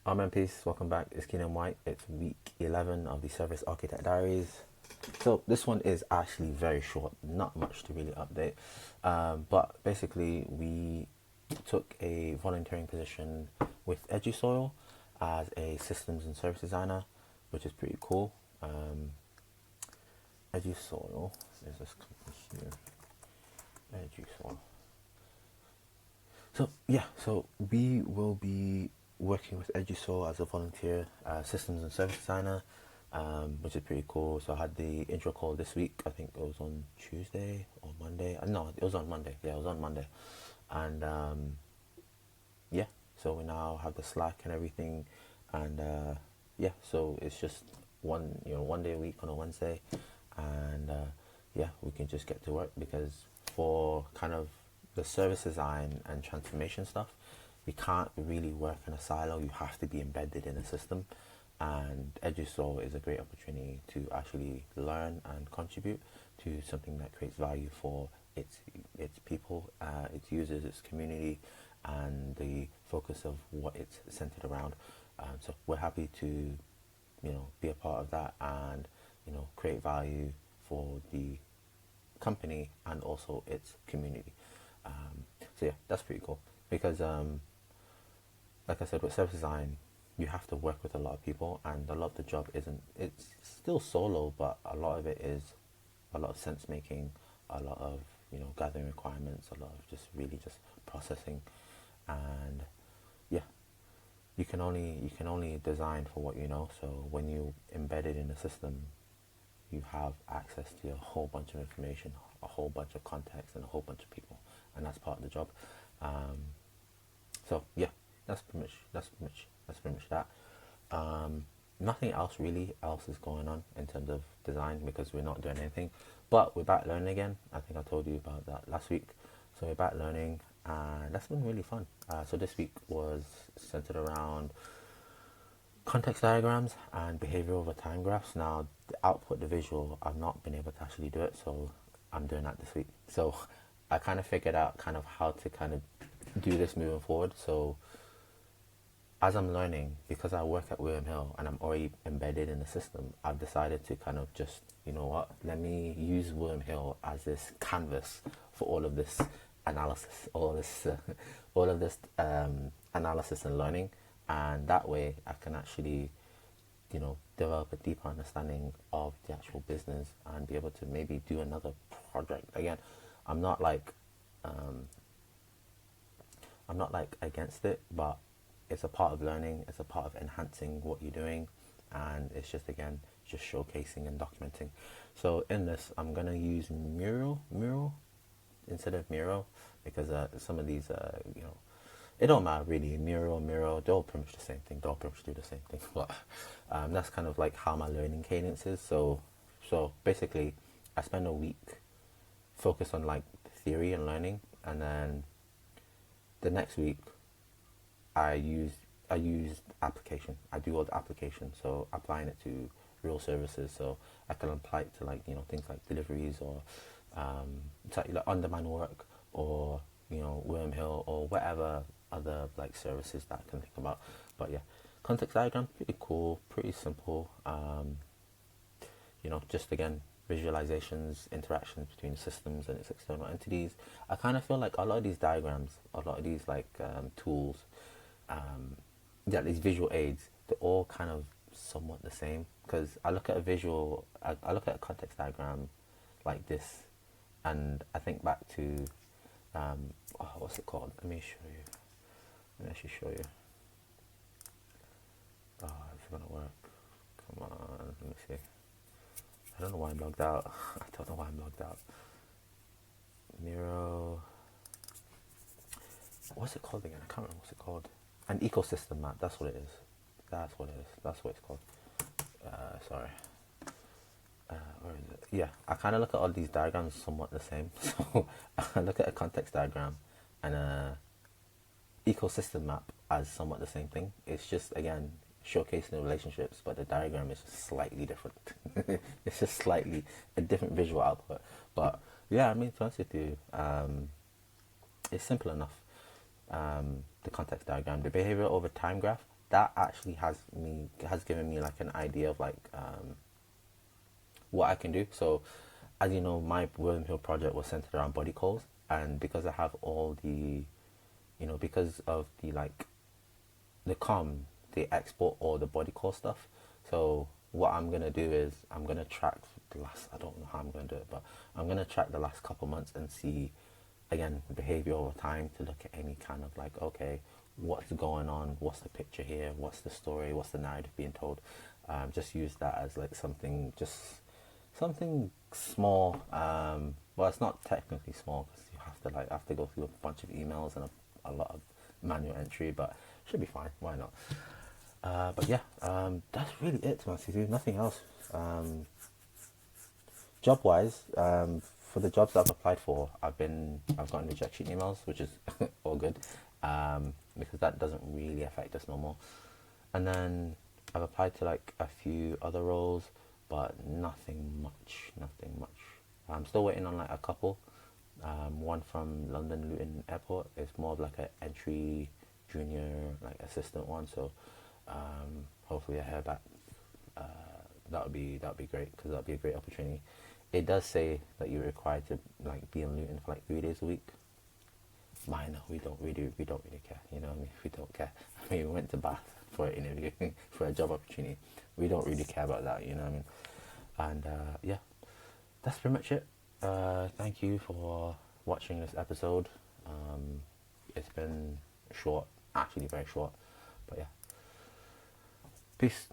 Amen, peace. Welcome back. It's Kenem White. It's week 11 of the Service Architect Diaries. So this one is actually very short, not much to really update. But basically, we took a volunteering position with Edusoil as a systems and service designer, which is pretty cool. Edusoil is this company here. Edusoil. So yeah, so we will be working with Edusoil as a volunteer systems and service designer, which is pretty cool. So I had the intro call this week. I think it was on Tuesday or Monday. No, it was on Monday. Yeah, it was on Monday, and yeah, so we now have the Slack and everything, and yeah, so it's just one day a week on a Wednesday, and yeah, we can just get to work because for kind of the service design and transformation stuff, we can't really work in a silo. You have to be embedded in a system, and Edusoul is a great opportunity to actually learn and contribute to something that creates value for its people, its users, its community, and the focus of what it's centered around. So we're happy to, be a part of that and create value for the company and also its community. So yeah, that's pretty cool because, like I said, with service design, you have to work with a lot of people, and a lot of the job isn't. It's still solo, but a lot of it is a lot of sense making, a lot of gathering requirements, a lot of just really just processing, and yeah, you can only design for what you know. So when you embed it in a system, you have access to a whole bunch of information, a whole bunch of context, and a whole bunch of people, and that's part of the job. Um, so yeah, that's pretty much that. Nothing else really else is going on in terms of design because we're not doing anything, but we're back learning again. I think I told you about that last week. So we're back learning, and that's been really fun. So this week was centered around context diagrams and behavior over time graphs. Now, the output, the visual, I've not been able to actually do it, so I'm doing that this week. So I kind of figured out kind of how to kind of do this moving forward. So as I'm learning, because I work at William Hill and I'm already embedded in the system, I've decided to kind of just, let me use William Hill as this canvas for all of this analysis, all of this analysis and learning, and that way I can actually, develop a deeper understanding of the actual business and be able to maybe do another project. Again, I'm not like um, I'm not like against it, but it's a part of learning. It's a part of enhancing what you're doing, and it's just again just showcasing and documenting. So in this, I'm gonna use Mural instead of Miro because some of these, it don't matter really. Mural, they're all pretty much the same thing. They all pretty much do the same thing. But that's kind of like how my learning cadence is. So basically, I spend a week focused on like theory and learning, and then the next week I use I use application. I do all the application, so applying it to real services. So I can apply it to like things like deliveries or like on-demand work or William Hill or whatever other like services that I can think about. But yeah, context diagram pretty cool, pretty simple. Just again visualizations, interactions between systems and its external entities. I kind of feel like a lot of these diagrams, a lot of these like tools, um, yeah, these visual aids, they're all kind of somewhat the same. Because I look at a visual, I look at a context diagram like this, and I think back to, what's it called? Let me show you. Let me actually show you. Oh, it's gonna work. Come on, let me see. I don't know why I'm logged out. I don't know why I'm logged out. Miro. What's it called again? I can't remember what's it called. An ecosystem map. That's what it is. That's what it is. That's what it's called. Sorry. Where is it? Yeah, I kind of look at all these diagrams somewhat the same. So I look at a context diagram and a ecosystem map as somewhat the same thing. It's just again showcasing the relationships, but the diagram is just slightly different. It's just slightly a different visual output. But yeah, I mean, to be honest with you, it's simple enough. The context diagram, the behavior over time graph, that actually has given me like an idea of like what I can do. So, as you know, my William Hill project was centered around body calls, and because I have all the, because of the like the they export all the body call stuff. So what I'm gonna do is I'm gonna track the last. I don't know how I'm gonna do it, but I'm gonna track the last couple months and see again behavior over time to look at any kind of like, okay, what's going on, what's the picture here, what's the story, what's the narrative being told. Just use that as like something small. Well, it's not technically small because you have to go through a bunch of emails and a lot of manual entry, but should be fine. Why not? But yeah, that's really it, to be honest with you. Nothing else. Job wise, for the jobs that I've applied for, I've gotten rejection emails, which is all good, because that doesn't really affect us no more. And then I've applied to like a few other roles, but nothing much. I'm still waiting on like a couple. One from London Luton Airport is more of like an entry junior like assistant one. So hopefully I hear back. That would be great because that would be a great opportunity. It does say that you're required to like be in Luton for like 3 days a week. Minor, we don't really care. You know what I mean? We don't care. I mean, we went to Bath for an interview for a job opportunity. We don't really care about that. You know what I mean? And yeah, that's pretty much it. Thank you for watching this episode. It's been short, actually very short, but yeah. Peace.